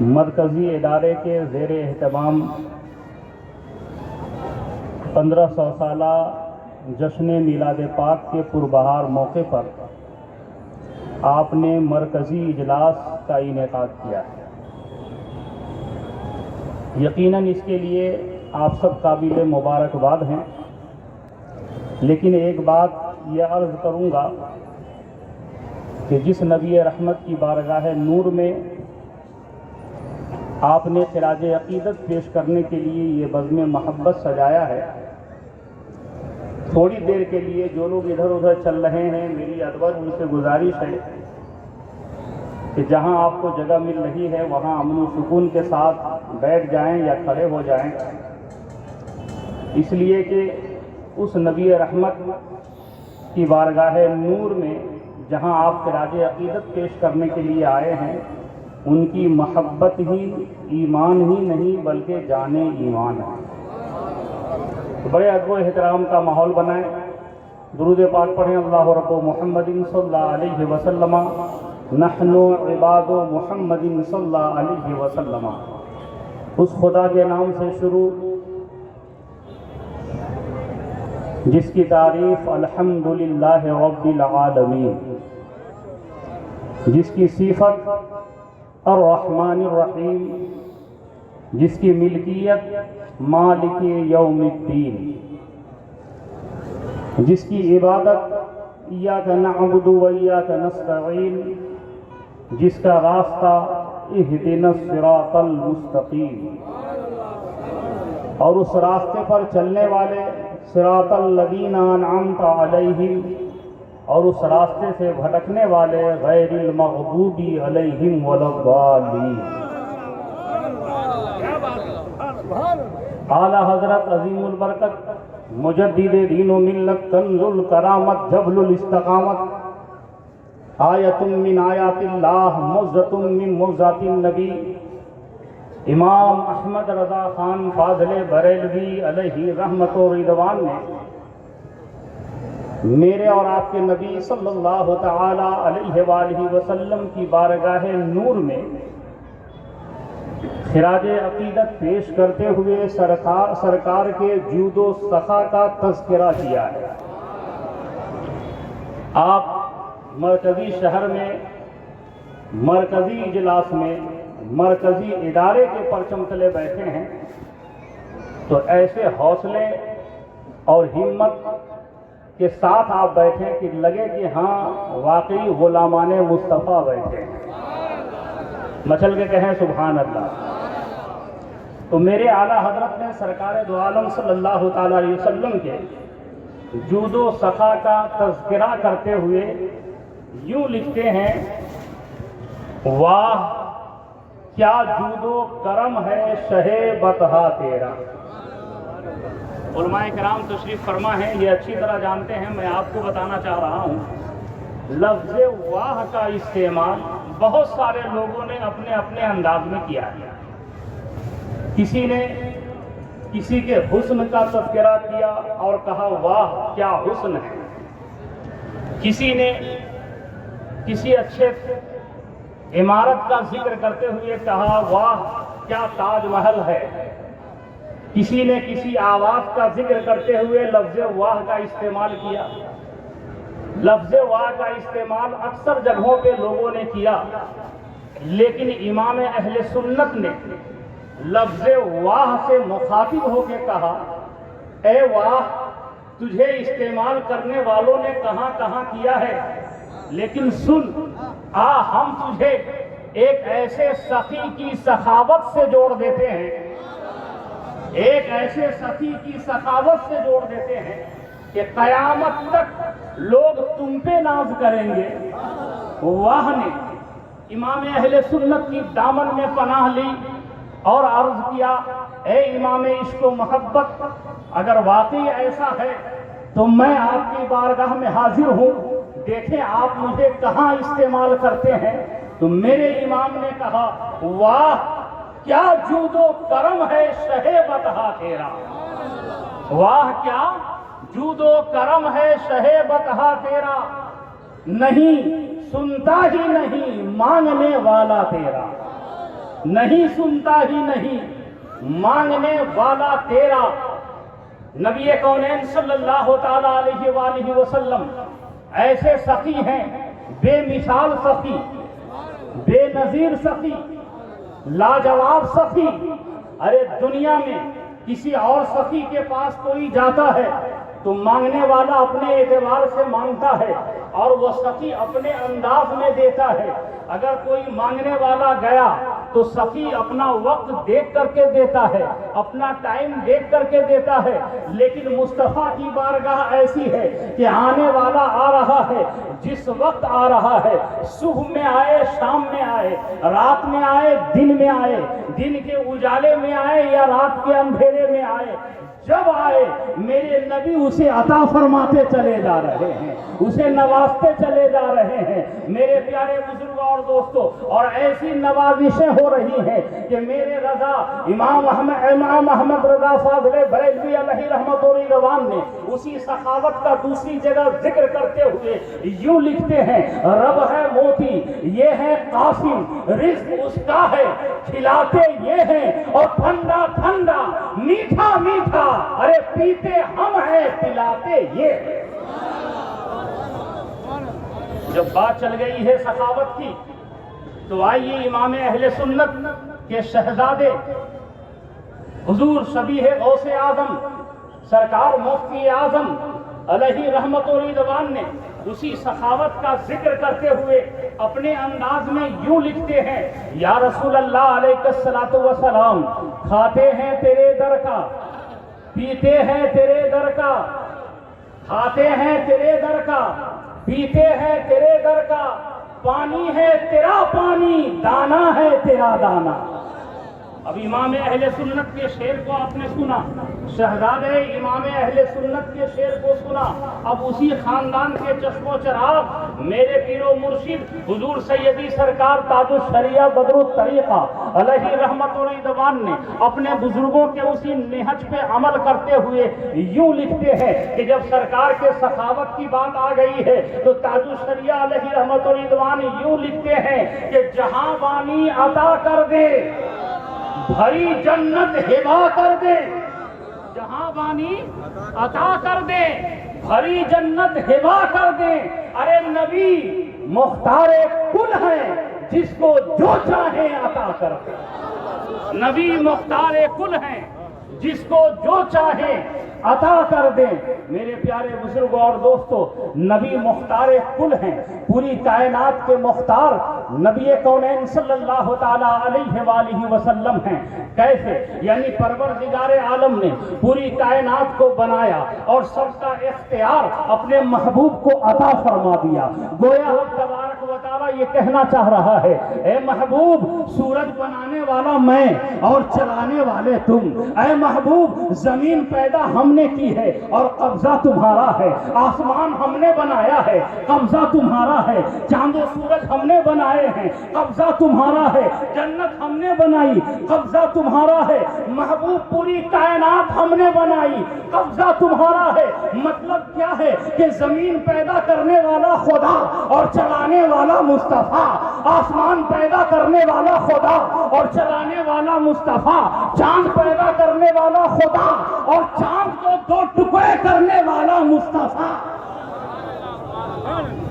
مرکزی ادارے کے زیر اہتمام 1500 سالہ جشن میلاد پاک کے پربہار موقع پر آپ نے مرکزی اجلاس کا انعقاد کیا ہے۔ یقیناً اس کے لیے آپ سب قابل مبارکباد ہیں، لیکن ایک بات یہ عرض کروں گا کہ جس نبی رحمت کی بارگاہ نور میں آپ نے خراج عقیدت پیش کرنے کے لیے یہ بزم محبت سجایا ہے، تھوڑی دیر کے لیے جو لوگ ادھر ادھر چل رہے ہیں، میری ادبر ان سے گزارش ہے کہ جہاں آپ کو جگہ مل رہی ہے وہاں امن و سکون کے ساتھ بیٹھ جائیں یا کھڑے ہو جائیں، اس لیے کہ اس نبی رحمت کی بارگاہ نور میں جہاں آپ خراج عقیدت پیش کرنے کے لیے آئے ہیں، ان کی محبت ہی ایمان ہی نہیں بلکہ جان ایمان ہے۔ بڑے ادب و احترام کا ماحول بنائیں، درود پاک پڑھیں، اللہ رب محمد صلی اللہ علیہ وسلم، نحن عباد محمد صلی اللہ علیہ وسلم۔ اس خدا کے نام سے شروع جس کی تعریف الحمدللہ رب العالمین، جس کی صفت الرحمن الرحیم، جس کی ملکیت مالک یوم الدین، جس کی عبادت ایاک نعبد و ایاک نستعین، جس کا راستہ اہدنا الصراط المستقیم، اور اس راستے پر چلنے والے صراط الذین انعمت علیہم، اور اس راستے سے بھٹکنے والے غیر المغضوب علیہم ولا الضالین۔ اعلیٰ حضرت عظیم البرکت مجدد دین و ملت کنز الکرامت جبل الاستقامت آیت من آیات اللہ معزت من معزات النبی امام احمد رضا خان فاضل بریلوی علیہ رحمت و رضوان نے میرے اور آپ کے نبی صلی اللہ تعالی علیہ وآلہ وسلم کی بارگاہ نور میں خراج عقیدت پیش کرتے ہوئے سرکار کے جود و سخا کا تذکرہ کیا ہے۔ آپ مرکزی شہر میں مرکزی اجلاس میں مرکزی ادارے کے پرچم تلے بیٹھے ہیں، تو ایسے حوصلے اور ہمت کے ساتھ آپ بیٹھیں کہ لگے کہ ہاں واقعی غلامان مصطفیٰ بیٹھے ہیں، مچل کے کہیں سبحان اللہ۔ تو میرے اعلیٰ حضرت نے سرکار دو عالم صلی اللہ تعالیٰ علیہ وسلم کے جود و سخا کا تذکرہ کرتے ہوئے یوں لکھتے ہیں، واہ کیا جود و کرم ہے شہ بطحا تیرا۔ علماء کرام تشریف فرما ہیں، یہ اچھی طرح جانتے ہیں، میں آپ کو بتانا چاہ رہا ہوں، لفظ واہ کا استعمال بہت سارے لوگوں نے اپنے اپنے انداز میں کیا ہے۔ کسی نے کسی کے حسن کا تذکرہ کیا اور کہا واہ کیا حسن ہے، کسی نے کسی اچھے عمارت کا ذکر کرتے ہوئے کہا واہ کیا تاج محل ہے، کسی نے کسی آواز کا ذکر کرتے ہوئے لفظ واہ کا استعمال کیا۔ لفظ واہ کا استعمال اکثر جگہوں پہ لوگوں نے کیا، لیکن امام اہل سنت نے لفظ واہ سے مخاطب ہو کے کہا، اے واہ تجھے استعمال کرنے والوں نے کہاں کہاں کیا ہے، لیکن سن ہم تجھے ایک ایسے سخی کی سخاوت سے جوڑ دیتے ہیں، ایک ایسے سخی کی سخاوت سے جوڑ دیتے ہیں کہ قیامت تک لوگ تم پہ ناز کریں گے۔ واہ نے امام اہل سنت کی دامن میں پناہ لی اور عرض کیا، اے امام عشق و محبت، اگر واقعی ایسا ہے تو میں آپ کی بارگاہ میں حاضر ہوں، دیکھیں آپ مجھے کہاں استعمال کرتے ہیں۔ تو میرے امام نے کہا، واہ کیا جود و کرم ہے شہ بطحا تیرا، واہ کیا جود و کرم ہے شہ بطحا تیرا، نہیں سنتا ہی نہیں مانگنے والا تیرا، نہیں سنتا ہی نہیں، مانگنے والا تیرا۔ نبی کونین صلی اللہ تعالی علیہ وآلہ وسلم ایسے سخی ہیں، بے مثال سخی، بے نظیر سخی، لاجواب سخی۔ ارے دنیا میں کسی اور سخی کے پاس کوئی جاتا ہے تو مانگنے والا اپنے اعتبار سے مانگتا ہے اور وہ سخی اپنے انداز میں دیتا ہے۔ اگر کوئی مانگنے والا گیا تو سخی اپنا وقت دیکھ کر کے دیتا ہے، اپنا ٹائم دیکھ کر کے دیتا ہے۔ لیکن مصطفیٰ کی بارگاہ ایسی ہے کہ آنے والا آ رہا ہے، جس وقت آ رہا ہے، صبح میں آئے، شام میں آئے، رات میں آئے، دن میں آئے، دن کے اجالے میں آئے یا رات کے اندھیرے میں آئے، جب آئے میرے نبی اسے عطا فرماتے چلے جا رہے ہیں، اسے نوازتے چلے جا رہے ہیں۔ میرے پیارے بزرگوں اور دوستوں، اور ایسی نوازشیں ہو رہی ہیں کہ میرے رضا امام احمد رضا فاضل بریلوی علیہ رحمت و رضوان نے اسی سخاوت کا دوسری جگہ ذکر کرتے ہوئے یوں لکھتے ہیں: رب ہے موتی، یہ ہے قاسم، رزق اس کا ہے، کھلاتے یہ ہیں، اور ٹھنڈا ٹھنڈا، میٹھا میٹھا، ارے پیتے ہم ہیں، پلاتے یہ ہیں۔ جب بات چل گئی ہے سخاوت کی تو آئیے امام اہل سنت کے شہزادے حضور شبیہ غوث اعظم سرکار مفتی اعظم علیہ رحمت و رضوان نے اسی سخاوت کا ذکر کرتے ہوئے اپنے انداز میں یوں لکھتے ہیں: یا رسول اللہ علیہ الصلوۃ والسلام، کھاتے ہیں تیرے در کا، پیتے ہیں تیرے در کا، کھاتے ہیں تیرے در کا، پیتے ہیں تیرے در کا، پانی ہے تیرا پانی، دانا ہے تیرا دانا۔ اب امام اہل سنت کے شعر کو آپ نے سنا، شہزادے امام اہل سنت کے شعر کو سنا۔ اب اسی خاندان کے چشم و چراغ میرے پیر و مرشد حضور سیدی سرکار تاج الشریعہ بدر الطریقہ علیہ رحمت و رضوان نے اپنے بزرگوں کے اسی نہج پہ عمل کرتے ہوئے یوں لکھتے ہیں کہ جب سرکار کے سخاوت کی بات آ گئی ہے تو تاج الشریعہ علیہ رحمت و رضوان یوں لکھتے ہیں کہ جہاں بانی عطا کر دے، بھری جنت ہبا کر دے، جہاں بانی عطا کر دے، بھری جنت ہبا کر دے۔ ارے نبی مختار کل ہے، جس کو جو چاہے عطا کر دے۔ نبی مختار کل ہے، جس کو جو چاہے عطا کر دیں۔ میرے پیارے بزرگوں اور دوستو، نبی مختار کل ہیں، پوری کائنات کے مختار نبی کونین صلی اللہ تعالی علیہ وآلہ وسلم ہیں۔ کیسے؟ یعنی پروردگار عالم نے پوری کائنات کو بنایا اور سب کا اختیار اپنے محبوب کو عطا فرما دیا۔ گویا رب تبارک و تعالی یہ کہنا چاہ رہا ہے: اے محبوب، سورج بنانے والا میں اور چلانے والے تم۔ اے محبوب، زمین پیدا ہم نے کی ہے اور قبضہ تمہارا ہے۔ آسمان ہم نے بنایا ہے، قبضہ تمہارا ہے۔ چاند و سورج ہم نے بنائے ہیں، قبضہ تمہارا ہے۔ جنت ہم نے بنائی، قبضہ تمہارا ہے۔ محبوب، پوری کائنات ہم نے بنائی، قبضہ تمہارا ہے۔ مطلب کیا ہے کہ زمین پیدا کرنے والا خدا اور چلانے والا مصطفیٰ، آسمان پیدا کرنے والا خدا اور چلانے والا مصطفیٰ، چاند پیدا کرنے والا خدا اور چاند کو دو ٹکڑے کرنے والا مصطفیٰ،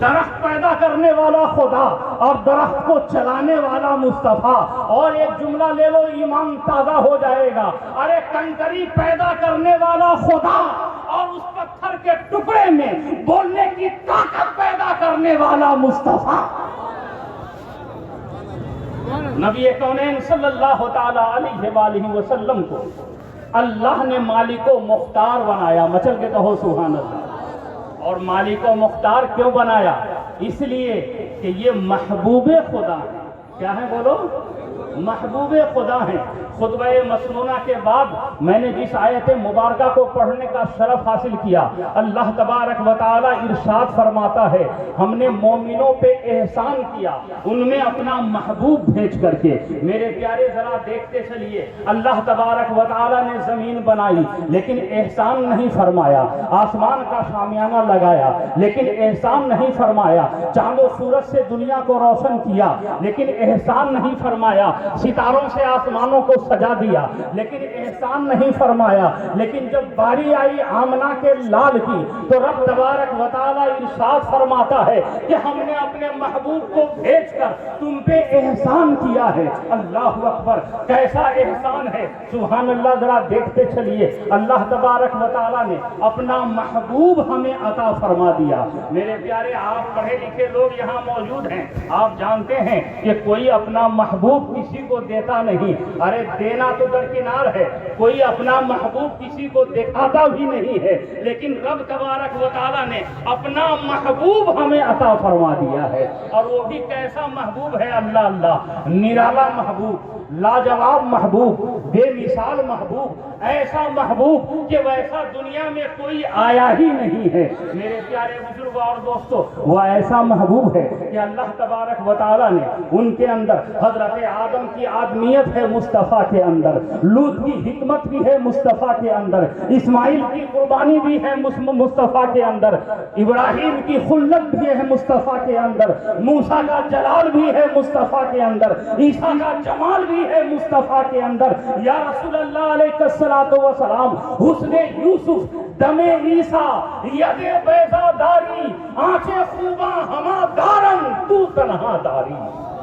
درخت پیدا کرنے والا خدا اور درخت کو چلانے والا مصطفیٰ۔ اور ایک جملہ لے لو، ایمان تازہ ہو جائے گا۔ ارے کنکری پیدا کرنے والا خدا اور اس پتھر کے ٹکڑے میں بولنے کی طاقت پیدا کرنے والا مصطفیٰ۔ نبی کونین صلی اللہ تعالی علیہ وآلہ وسلم کو اللہ نے مالک و مختار بنایا۔ مچل کے کہو سبحان اللہ۔ اور مالک و مختار کیوں بنایا؟ اس لیے کہ یہ محبوب خدا ہے۔ کیا ہے بولو؟ محبوب خدا ہیں۔ خطبہ مسنونہ کے بعد میں نے جس آیت مبارکہ کو پڑھنے کا شرف حاصل کیا، اللہ تبارک و تعالی ارشاد فرماتا ہے: ہم نے مومنوں پہ احسان کیا ان میں اپنا محبوب بھیج کر کے۔ میرے پیارے ذرا دیکھتے چلیے، اللہ تبارک و تعالی نے زمین بنائی لیکن احسان نہیں فرمایا، آسمان کا شامیانہ لگایا لیکن احسان نہیں فرمایا، چاند و سورج سے دنیا کو روشن کیا لیکن احسان نہیں فرمایا، ستاروں سے آسمانوں کو سجا دیا، لیکن احسان نہیں فرمایا۔ لیکن جب باری آئی آمنہ کے لال کی تو رب تبارک و تعالیٰ ارشاد فرماتا ہے کہ ہم نے اپنے محبوب کو بھیج کر تم پہ احسان کیا ہے۔ اللہ اکبر، کیسا احسان ہے، سبحان اللہ۔ ذرا دیکھتے چلیے، اللہ تبارک و تعالیٰ نے اپنا محبوب ہمیں عطا فرما دیا۔ میرے پیارے، آپ پڑھے لکھے لوگ یہاں موجود ہیں، آپ جانتے ہیں کہ کوئی اپنا محبوب کسی کو دیتا نہیں۔ ارے دینا تو درکنار ہے، کوئی اپنا محبوب کسی کو دکھاتا بھی نہیں ہے، لیکن رب تبارک و تعالیٰ نے اپنا محبوب ہمیں عطا فرما دیا ہے۔ اور وہ بھی کیسا محبوب ہے، اللہ اللہ، نرالا محبوب، لاجواب محبوب، بے مثال محبوب، ایسا محبوب کہ ویسا دنیا میں کوئی آیا ہی نہیں ہے۔ میرے پیارے بزرگوں اور دوستوں، وہ ایسا محبوب ہے کہ اللہ تبارک و تعالیٰ نے ان کے اندر حضرت آدم کی آدمیت ہے مصطفیٰ کے اندر، لوط کی حکمت بھی ہے مصطفیٰ کے اندر، اسماعیل کی قربانی بھی ہے مصطفیٰ کے اندر، ابراہیم کی خلت بھی ہے مصطفیٰ کے اندر، موسیٰ کا جلال بھی ہے مصطفیٰ کے اندر، عیسیٰ کا جمال بھی ہے مصطفیٰ کے اندر۔ یا رسول اللہ علیہ الصلوۃ والسلام، حسن یوسف، دم عیسیٰ، ید بیضا داری، آنکھیں خوباں ہما دارن، تو تنہا داری۔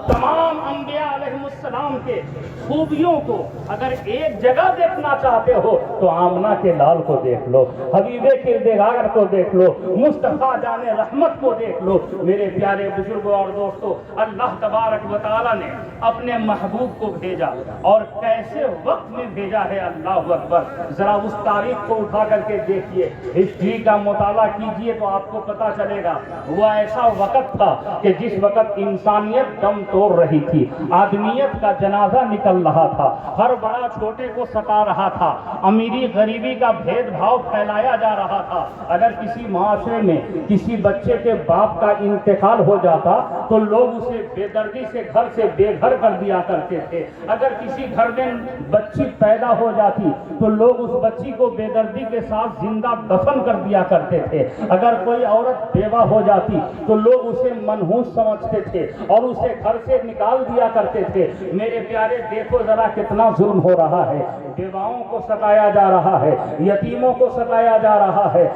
تمام انبیاء علیہ السلام کے خوبیوں کو اگر ایک جگہ دیکھنا چاہتے ہو تو آمنہ کے لال کو دیکھ لو، حبیب کردگار کو دیکھ لو، مصطفیٰ جان رحمت کو دیکھ لو۔ میرے پیارے بزرگوں اور دوستوں، اللہ تبارک و تعالیٰ نے اپنے محبوب کو بھیجا، اور کیسے وقت میں بھیجا ہے، اللہ اکبر۔ ذرا اس تاریخ کو اٹھا کر کے دیکھیے، ہسٹری کا مطالعہ کیجئے تو آپ کو پتہ چلے گا وہ ایسا وقت تھا کہ جس وقت انسانیت دم توڑ رہی تھی، آدمیت کا جنازہ نکل رہا تھا، ہر بڑا چھوٹے کو ستا رہا تھا، امیری غریبی کا بھید بھاؤ پھیلایا جا رہا تھا۔ اگر کسی معاشرے میں کسی بچے کے باپ کا انتقال ہو جاتا تو لوگ اسے بے دردی سے گھر سے بے گھر کر دیا کرتے تھے۔ اگر کسی گھر میں بچی پیدا ہو جاتی تو لوگ اس بچی کو بے دردی کے ساتھ زندہ دفن کر دیا کرتے تھے۔ اگر کوئی عورت بیوہ ہو جاتی تو لوگ اسے منحوس سمجھتے تھے اور اسے گھر سے نکال دیا کرتے تھے۔ میرے پیارے، دیکھو ذرا کتنا ظلم ہو رہا ہے، بیواؤں کو ستایا جا رہا ہے، یتیموں کو ستایا جا رہا ہے،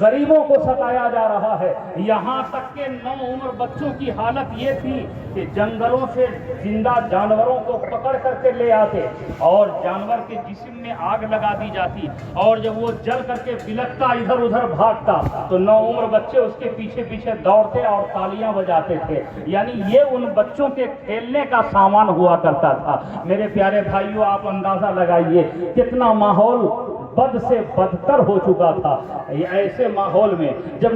غریبوں کو ستایا جا رہا ہے۔ یہاں تک کہ نوعمر بچوں کی حالت یہ تھی کہ جنگلوں سے زندہ جانوروں کو پکڑ کر کے لے آتے اور جانور کے جسم میں آگ لگا دی جاتی، اور جب وہ جل کر کے بلکتا ادھر ادھر بھاگتا تو نوعمر بچے اس کے پیچھے پیچھے دوڑتے اور تالیاں بجاتے تھے۔ یعنی یہ ان بچوں کے کھیلنے کا سامان ہوا کرتا تھا۔ میرے پیارے بھائیوں، آپ اندازہ لگائیے کتنا ماحول بد سے بدتر ہو چکا تھا۔ ایسے ماحول میں جب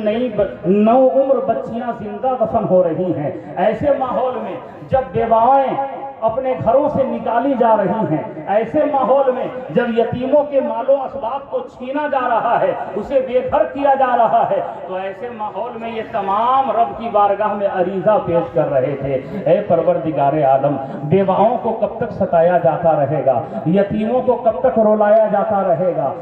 نو عمر بچیاں زندہ دفن ہو رہی ہیں، ایسے ماحول میں جب بیوایں اپنے گھروں سے نکالی جا رہی ہیں، ایسے ماحول میں جب یتیموں کے مال و اسباب کو چھینا جا رہا ہے، اسے بے گھر کیا جا رہا ہے، تو ایسے ماحول میں یہ تمام رب کی بارگاہ میں عریضہ پیش کر رہے تھے، اے پروردگار عالم، بیواؤں کو کب تک ستایا جاتا رہے گا، یتیموں کو کب تک رلایا جاتا رہے گا،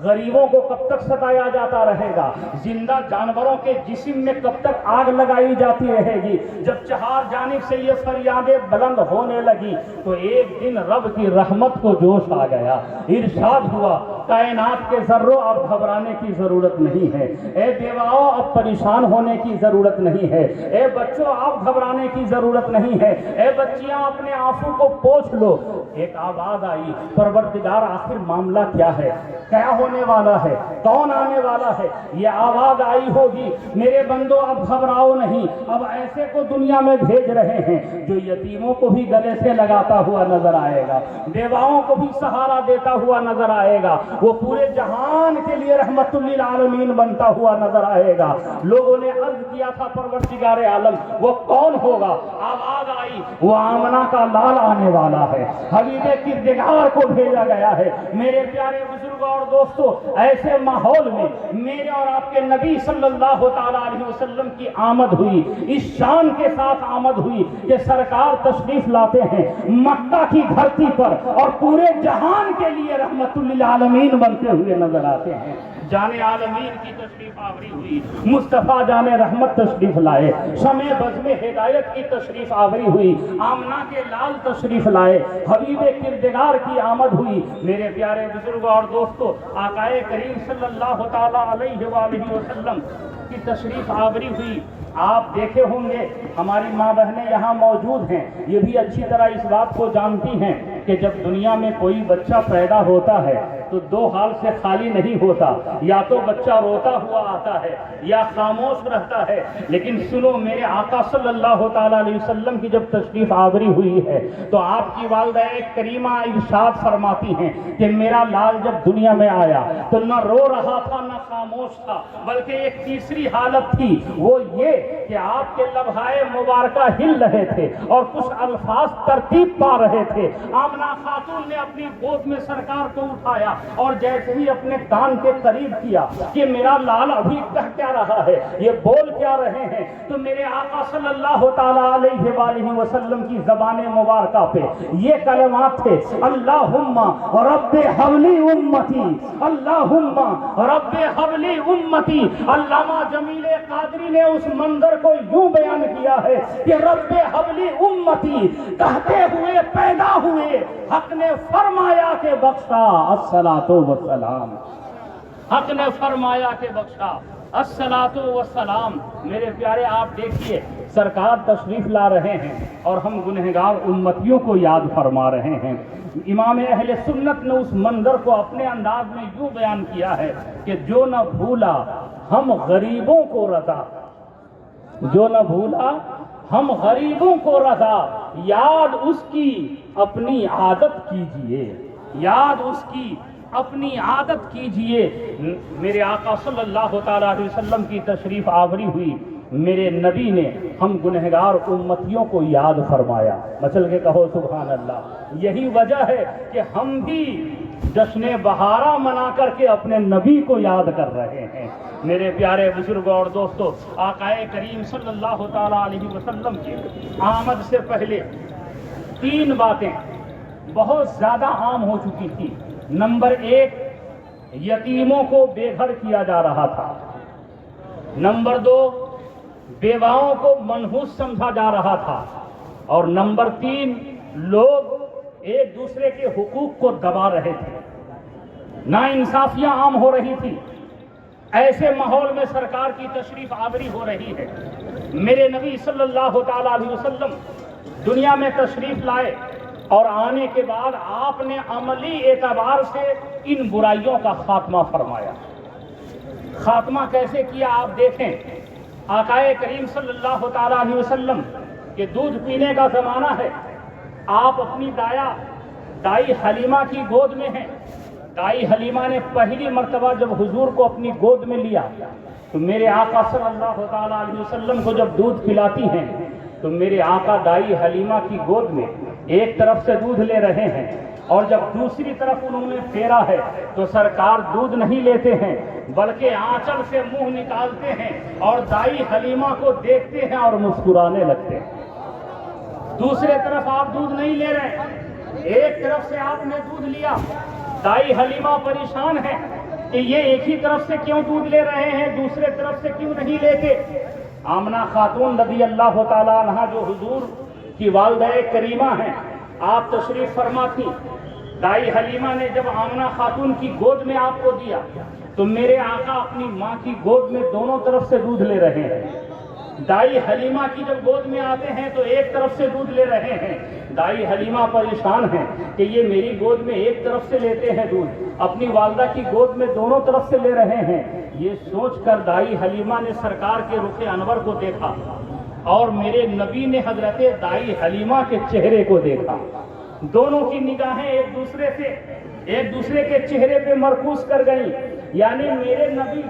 غریبوں کو کب تک ستایا جاتا رہے گا، زندہ جانوروں کے جسم میں کب تک آگ لگائی جاتی رہے گی۔ جب چہار جانب سے یہ فریادیں بلند ہونے لگی تو ایک دن رب کی رحمت کو جوش آ گیا، ارشاد ہوا، کائنات کے ذروں اب گھبرانے کی ضرورت نہیں ہے، اے بیواؤں اب پریشان ہونے کی ضرورت نہیں ہے، اے بچوں اب گھبرانے کی ضرورت نہیں ہے، اے بچیاں اپنے آنسو کو پوچھ لو۔ ایک آواز آئی، پروردگار آخر معاملہ کیا ہے، کیا ہونے والا ہے، کون آنے والا ہے؟ یہ آواز آئی ہوگی، میرے بندو اب گھبراؤ نہیں، اب ایسے کو دنیا میں بھیج رہے ہیں جو یتیموں کو بھی گلے سے لگاتا ہوا نظر آئے گا، بیواؤں کو بھی سہارا دیتا ہوا نظر آئے گا، وہ پورے جہان کے لیے رحمت للعالمین بنتا ہوا نظر آئے گا۔ لوگوں نے عرض کیا تھا پروردگار عالم وہ کون ہوگا؟ آواز آئی، وہ آمنہ کا لال آنے والا ہے، حبیب کردگار کو بھیجا گیا ہے۔ میرے پیارے بزرگوں اور دوستو، ایسے ماحول میں میرے اور آپ کے نبی صلی اللہ تعالی علیہ وسلم کی آمد ہوئی، اس شان کے ساتھ آمد ہوئی کہ سرکار تشریف لاتے ہیں مکہ کی دھرتی پر اور پورے جہان کے لیے رحمت للعالمین بنتے ہوئے نظر آتے ہیں۔ جان عالمین کی تشریف آوری ہوئی، مصطفیٰ جان رحمت تشریف لائے، شمع بزم ہدایت کی تشریف آوری ہوئی، آمنہ کے لال تشریف لائے، حبیب کردگار کی آمد ہوئی۔ میرے پیارے بزرگوں اور دوستو، آقا کریم صلی اللہ تعالی علیہ وآلہ وسلم کی تشریف آوری ہوئی۔ آپ دیکھے ہوں گے ہماری ماں بہنیں یہاں موجود ہیں، یہ بھی اچھی طرح اس بات کو جانتی ہیں کہ جب دنیا میں کوئی بچہ پیدا ہوتا ہے تو دو حال سے خالی نہیں ہوتا، یا تو بچہ روتا ہوا آتا ہے یا خاموش رہتا ہے۔ لیکن سنو، میرے آقا صلی اللہ تعالی علیہ وسلم کی جب تشریف آوری ہوئی ہے تو آپ کی والدہ کریمہ ارشاد فرماتی ہیں کہ میرا لال جب دنیا میں آیا تو نہ رو رہا تھا نہ خاموش تھا، بلکہ ایک تیسری حالت تھی، وہ یہ کہ آپ کے لبہائے مبارکہ ہل رہے تھے اور کچھ الفاظ ترتیب پا رہے تھے۔ آمنہ خاتون نے اپنی گود میں سرکار کو اٹھایا اور جیسے ہی اپنے کان کے قریب کیا کہ میرا لال ابھی کہہ کیا رہا ہے، یہ بول کیا رہے ہیں، تو میرے آقا صلی اللہ تعالی علیہ وآلہ وسلم کی زبان مبارکہ پہ یہ کلمات تھے: اللہم رب حولی امتی، اللہم رب حولی امتی۔ علامہ جمیل قادری نے اس منظر کو یوں بیان کیا ہے کہ رب حولی امتی کہتے ہوئے پیدا ہوئے، حق نے فرمایا کہ بخشا الصلاۃ والسلام، حق نے فرمایا کہ بخشا الصلاۃ والسلام۔ میرے پیارے، آپ دیکھیے سرکار تشریف لا رہے ہیں اور ہم گنہگار امتیوں کو یاد فرما رہے ہیں۔ امام اہل سنت نے اس منظر کو اپنے انداز میں یوں بیان کیا ہے کہ جو نہ بھولا ہم غریبوں کو رضا، جو نہ بھولا ہم غریبوں کو رضا، یاد اس کی اپنی عادت کیجئے، یاد اس کی اپنی عادت کیجئے۔ میرے آقا صلی اللہ تعالی علیہ وسلم کی تشریف آوری ہوئی، میرے نبی نے ہم گنہگار امتیوں کو یاد فرمایا۔ مچل کے کہو سبحان اللہ۔ یہی وجہ ہے کہ ہم بھی جشن بہارا منا کر کے اپنے نبی کو یاد کر رہے ہیں۔ میرے پیارے بزرگوں اور دوستو، آقا کریم صلی اللہ تعالی علیہ وسلم کی آمد سے پہلے تین باتیں بہت زیادہ عام ہو چکی تھی۔ نمبر ایک، یتیموں کو بے گھر کیا جا رہا تھا۔ نمبر دو، بیواؤں کو منحوس سمجھا جا رہا تھا۔ اور نمبر تین، لوگ ایک دوسرے کے حقوق کو دبا رہے تھے، ناانصافیاں عام ہو رہی تھی۔ ایسے ماحول میں سرکار کی تشریف آوری ہو رہی ہے۔ میرے نبی صلی اللہ تعالی علیہ وسلم دنیا میں تشریف لائے اور آنے کے بعد آپ نے عملی اعتبار سے ان برائیوں کا خاتمہ فرمایا۔ خاتمہ کیسے کیا آپ دیکھیں۔ آقا کریم صلی اللہ تعالی علیہ وسلم کے دودھ پینے کا زمانہ ہے، آپ اپنی دائی حلیمہ کی گود میں ہیں۔ دائی حلیمہ نے پہلی مرتبہ جب حضور کو اپنی گود میں لیا تو میرے آقا صلی اللہ تعالی علیہ وسلم کو جب دودھ پلاتی ہیں تو میرے آقا دائی حلیمہ کی گود میں ایک طرف سے دودھ لے رہے ہیں اور جب دوسری طرف انہوں نے پھیرا ہے تو سرکار دودھ نہیں لیتے ہیں بلکہ آنچل سے منہ نکالتے ہیں اور دائی حلیمہ کو دیکھتے ہیں اور مسکرانے لگتے ہیں۔ دوسرے طرف آپ دودھ نہیں لے رہے، ایک طرف سے آپ نے دودھ لیا۔ دائی حلیمہ پریشان ہے کہ یہ ایک ہی طرف سے کیوں دودھ لے رہے ہیں، دوسرے طرف سے کیوں نہیں لیتے۔ آمنہ خاتون رضی اللہ تعالیٰ عنہا جو حضور کی والدہ کریمہ ہیں، آپ تشریف فرما تھی۔ دائی حلیمہ نے جب آمنہ خاتون کی گود میں آپ کو دیا تو میرے آقا اپنی ماں کی گود میں دونوں طرف سے دودھ لے رہے ہیں۔ دائی حلیمہ کی جب گود میں آتے ہیں تو ایک طرف سے دودھ لے رہے ہیں۔ دائی حلیمہ پریشان ہیں کہ یہ میری گود میں ایک طرف سے لیتے ہیں دودھ، اپنی والدہ کی گود میں دونوں طرف سے لے رہے ہیں۔ یہ سوچ کر دائی حلیمہ نے سرکار کے رخ انور کو دیکھا اور میرے نبی نے حضرت دائی حلیمہ کے چہرے کو دیکھا۔ دونوں کی نگاہیں ایک دوسرے کے چہرے پہ مرکوز کر گئیں، یعنی میرے نبی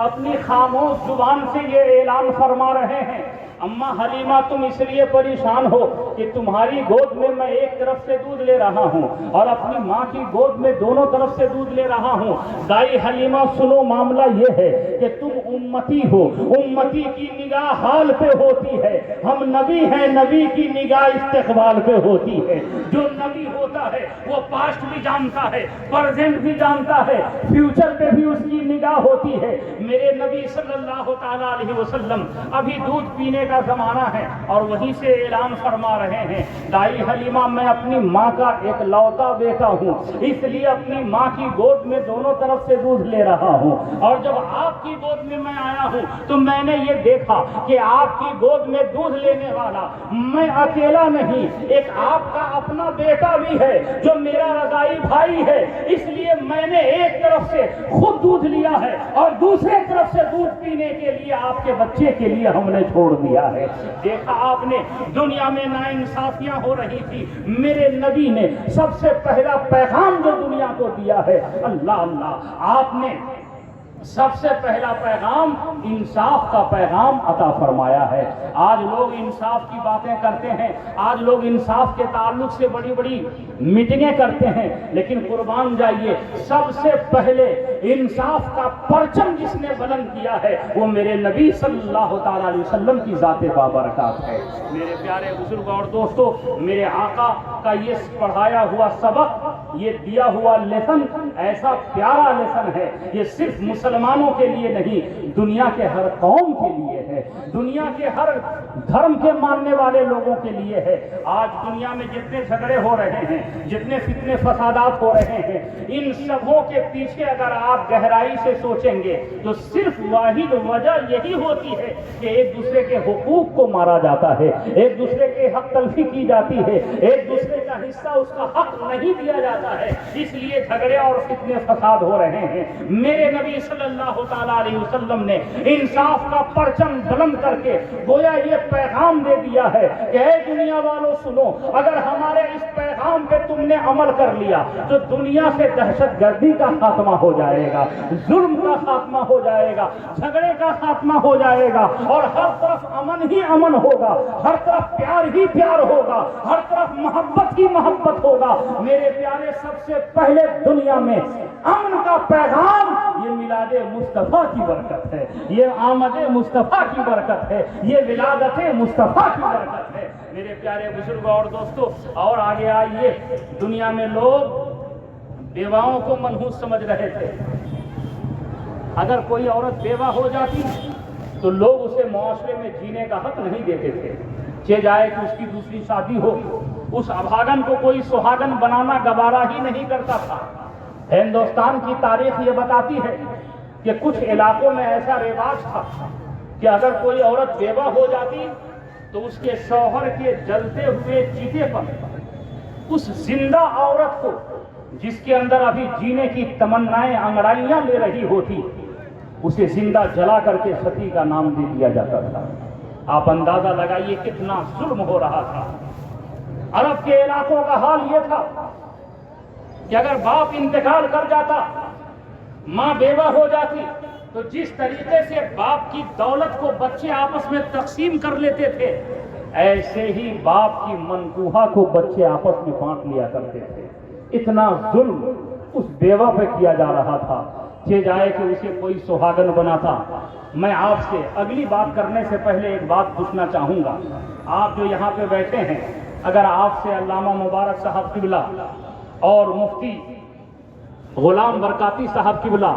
اپنی خاموش زبان سے یہ اعلان فرما رہے ہیں، اماں حلیمہ تم اس لیے پریشان ہو کہ تمہاری گود میں میں ایک طرف سے دودھ لے رہا ہوں اور اپنی ماں کی گود میں دونوں طرف سے دودھ لے رہا ہوں۔ دائی حلیمہ سنو، معاملہ یہ ہے کہ تم امتی ہو، امتی کی نگاہ حال پہ ہوتی ہے، ہم نبی ہیں، نبی کی نگاہ استقبال پہ ہوتی ہے۔ جو نبی ہوتا جانتا ہے، وہ پاسٹ بھی جانتا ہے، پریزنٹ بھی جانتا ہے، فیوچر پہ بھی اس کی نگاہ ہوتی ہے۔ میرے نبی صلی اللہ تعالیٰ علیہ وسلم ابھی دودھ پینے کا زمانہ ہے اور وہیں سے اعلان فرما رہے ہیں، دائی حلیمہ میں اپنی ماں کا ایک لوتا بیٹا ہوں، اس لیے اپنی ماں کی گود میں دونوں طرف سے دودھ لے رہا ہوں، اور جب آپ کی گود میں میں آیا ہوں تو میں نے یہ دیکھا کہ آپ کی گود میں دودھ لینے والا میں اکیلا نہیں، ایک آپ کا اپنا بیٹا بھی ہے جو میرا رضائی بھائی ہے، اس لیے میں نے ایک طرف سے خود دودھ لیا ہے اور دوسرے طرف سے دودھ پینے کے لیے آپ کے بچے کے لیے ہم نے چھوڑ دیا ہے۔ دیکھا آپ نے دنیا میں ناانصافیاں ہو رہی تھی، میرے نبی نے سب سے پہلا پیغام جو دنیا کو دیا ہے، اللہ اللہ، آپ نے سب سے پہلا پیغام انصاف کا پیغام عطا فرمایا ہے۔ آج لوگ انصاف کی باتیں کرتے ہیں، آج لوگ انصاف کے تعلق سے بڑی بڑی میٹنگیں کرتے ہیں، لیکن قربان جائیے، سب سے پہلے انصاف کا پرچم جس نے بلند کیا ہے وہ میرے نبی صلی اللہ تعالیٰ علیہ وسلم کی ذات بابرکات ہے۔ میرے پیارے بزرگ اور دوستو، میرے آقا کا یہ پڑھایا ہوا سبق، یہ دیا ہوا لیسن ایسا پیارا لیسن ہے، یہ صرف مسلمانوں کے لیے نہیں، دنیا کے ہر قوم کے لیے ہے، دنیا کے ہر دھرم کے ماننے والے لوگوں کے لیے ہے۔ آج دنیا میں جتنے جھگڑے ہو رہے ہیں، جتنے فتنے فسادات ہو رہے ہیں، ان سبوں کے پیچھے اگر آپ گہرائی سے سوچیں گے تو صرف واحد وجہ یہی ہوتی ہے کہ ایک دوسرے کے حقوق کو مارا جاتا ہے، ایک دوسرے کے حق تلفی کی جاتی ہے، ایک دوسرے کا حصہ اس کا حق نہیں دیا جاتا ہے، اس لیے جھگڑے اور فتنے فساد ہو رہے ہیں۔ میرے نبی صلی اللہ تعالیٰ علیہ وسلم نے انصاف کا پرچم بلند کر کے گویا یہ پیغام دے دیا ہے کہ اے دنیا والوں سنو، اگر ہمارے اس پیغام پہ تم نے عمل کر لیا تو دنیا سے دہشت گردی کا خاتمہ ہو جائے گا، ظلم کا خاتمہ ہو جائے گا، جھگڑے کا خاتمہ ہو جائے گا، اور ہر طرف امن ہی امن ہوگا، ہر طرف پیار ہی پیار ہوگا، ہر طرف محبت ہی محبت ہوگا۔ میرے پیارے، سب سے پہلے دنیا میں امن کا پیغام یہ میلاد مصطفیٰ کی برکت ہے، یہ آمد مصطفیٰ کی برکت ہے، یہ ولادت مصطفیٰ کی برکت ہے۔ میرے پیارے بزرگ اور دوستو، اور آگے آئیے، دنیا میں لوگ بیواؤں کو منحوس سمجھ رہے تھے۔ اگر کوئی عورت بیوہ ہو جاتی تو لوگ اسے معاشرے میں جینے کا حق نہیں دیتے تھے، چہ جائے کہ اس کی دوسری شادی ہو، اس ابھاگن کو کوئی سہاگن بنانا گوارا ہی نہیں کرتا تھا۔ ہندوستان کی تاریخ یہ بتاتی ہے کہ کچھ علاقوں میں ایسا رواج تھا کہ اگر کوئی عورت بیوہ ہو جاتی تو اس کے شوہر کے جلتے ہوئے چیتے پر اس زندہ عورت کو، جس کے اندر ابھی جینے کی تمنائیں انگڑائیاں لے رہی ہوتی، اسے زندہ جلا کر کے ستی کا نام دے دیا جاتا تھا۔ آپ اندازہ لگائیے کتنا ظلم ہو رہا تھا۔ عرب کے علاقوں کا حال یہ تھا کہ اگر باپ انتقال کر جاتا، ماں بیوہ ہو جاتی، تو جس طریقے سے باپ کی دولت کو بچے آپس میں تقسیم کر لیتے تھے، ایسے ہی باپ کی منکوہا کو بچے آپس میں بانٹ لیا کرتے تھے۔ اتنا ظلم اس بیوہ پہ کیا جا رہا تھا، چہ جائے کہ اسے کوئی سہاگن بناتا۔ میں آپ سے اگلی بات کرنے سے پہلے ایک بات پوچھنا چاہوں گا۔ آپ جو یہاں پہ بیٹھے ہیں، اگر آپ سے علامہ مبارک صاحب قبلہ اور مفتی غلام برکاتی صاحب قبلہ،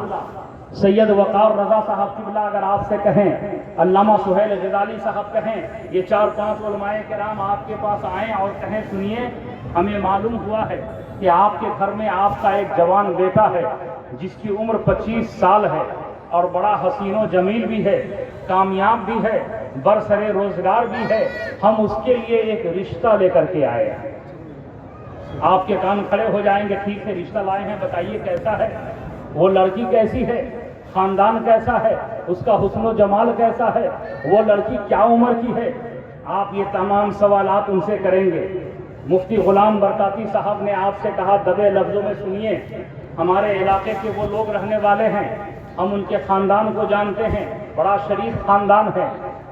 سید وقار رضا صاحب قبلہ اگر آپ سے کہیں، علامہ سہیل غزالی صاحب کہیں، یہ 4-5 علماء کرام آپ کے پاس آئیں اور کہیں سنیے، ہمیں معلوم ہوا ہے کہ آپ کے گھر میں آپ کا ایک جوان بیٹا ہے جس کی عمر 25 سال ہے اور بڑا حسین و جمیل بھی ہے، کامیاب بھی ہے، برسر روزگار بھی ہے، ہم اس کے لیے ایک رشتہ لے کر کے آئے ہیں۔ آپ کے کان کھڑے ہو جائیں گے، ٹھیک ہے، رشتہ لائے ہیں، بتائیے کیسا ہے، وہ لڑکی کیسی ہے، خاندان کیسا ہے، اس کا حسن و جمال کیسا ہے، وہ لڑکی کیا عمر کی ہے، آپ یہ تمام سوالات ان سے کریں گے۔ مفتی غلام برکاتی صاحب نے آپ سے کہا دبے لفظوں میں سنیے، ہمارے علاقے کے وہ لوگ رہنے والے ہیں، ہم ان کے خاندان کو جانتے ہیں، بڑا شریف خاندان ہے،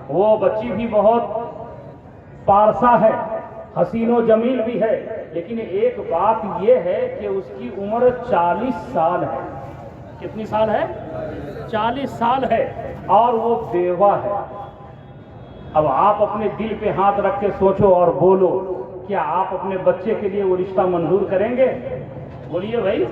وہ بچی بھی بہت پارسا ہے، حسین و جمیل بھی ہے، لیکن ایک بات یہ ہے کہ اس کی عمر 40 سال ہے۔ کتنی سال ہے؟ 40 سال ہے، اور وہ بیوہ ہے۔ اب آپ اپنے دل پہ ہاتھ رکھ کے سوچو اور بولو کیا آپ اپنے بچے کے لیے وہ رشتہ منظور کریں گے؟ بولیے بھائی،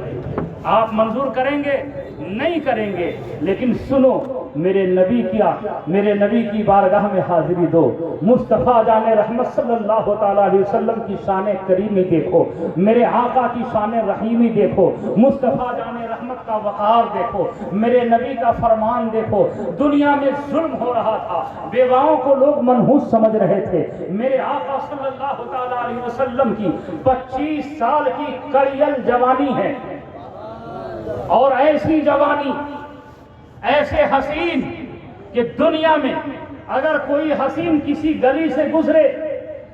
آپ منظور کریں گے؟ نہیں کریں گے۔ لیکن سنو، میرے نبی کی بارگاہ میں حاضری دو، مصطفیٰ جان رحمت صلی اللہ تعالیٰ علیہ وسلم کی شان کریمی دیکھو، میرے آقا کی شان رحیمی دیکھو، مصطفیٰ جان رحمت کا وقار دیکھو، میرے نبی کا فرمان دیکھو۔ دنیا میں ظلم ہو رہا تھا، بیواؤں کو لوگ منحوس سمجھ رہے تھے، میرے آقا صلی اللہ تعالیٰ علیہ وسلم کی 25 سال کی کڑیل جوانی ہے، اور ایسی جوانی، ایسے حسین کہ دنیا میں اگر کوئی حسین کسی گلی سے گزرے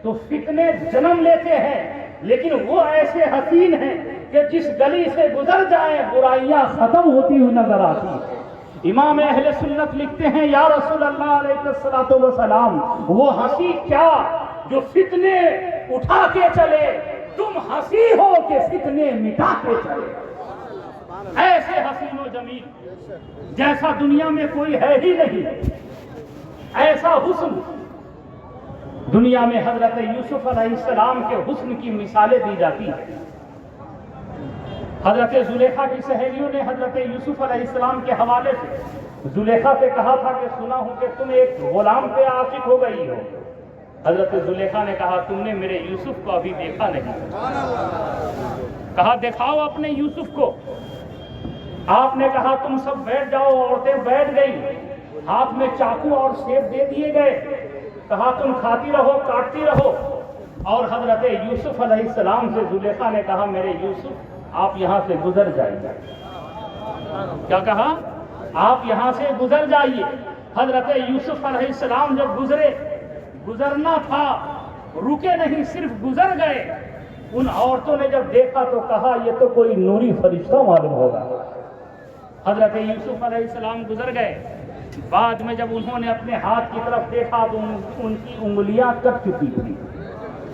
تو فتنے جنم لیتے ہیں، لیکن وہ ایسے حسین ہیں کہ جس گلی سے گزر جائیں برائیاں ختم ہوتی ہوئی نظر آتی ہیں۔ امام اہل سنت لکھتے ہیں، یا رسول اللہ علیہ الصلوۃ والسلام، وہ ہنسی کیا جو فتنے اٹھا کے چلے، تم ہنسی ہو کہ فتنے مٹا کے چلے۔ ایسے حسین و جمیل جیسا دنیا میں کوئی ہے ہی نہیں، ایسا حسن دنیا میں حضرت یوسف علیہ السلام کے حسن کی مثالیں دی جاتی ہیں۔ حضرت زلیخا کی سہیلیوں نے حضرت یوسف علیہ السلام کے حوالے سے زلیخا سے کہا تھا کہ سنا ہوں کہ تم ایک غلام پہ عاشق ہو گئی ہو۔ حضرت زلیخا نے کہا تم نے میرے یوسف کو ابھی دیکھا نہیں۔ کہا دکھاؤ اپنے یوسف کو۔ آپ نے کہا تم سب بیٹھ جاؤ، عورتیں بیٹھ گئی، ہاتھ میں چاقو اور سیب دے دیے گئے، کہا تم کھاتی رہو، کاٹتی رہو۔ اور حضرت یوسف علیہ السلام سے زلیخا نے کہا میرے یوسف آپ یہاں سے گزر جائیے۔ کیا کہا؟ آپ یہاں سے گزر جائیے۔ حضرت یوسف علیہ السلام جب گزرے، گزرنا تھا، رکے نہیں، صرف گزر گئے۔ ان عورتوں نے جب دیکھا تو کہا یہ تو کوئی نوری فرشتہ معلوم ہوگا۔ حضرت یوسف علیہ السلام گزر گئے، بعد میں جب انہوں نے اپنے ہاتھ کی طرف دیکھا تو ان کی انگلیاں کٹ چکی تھی،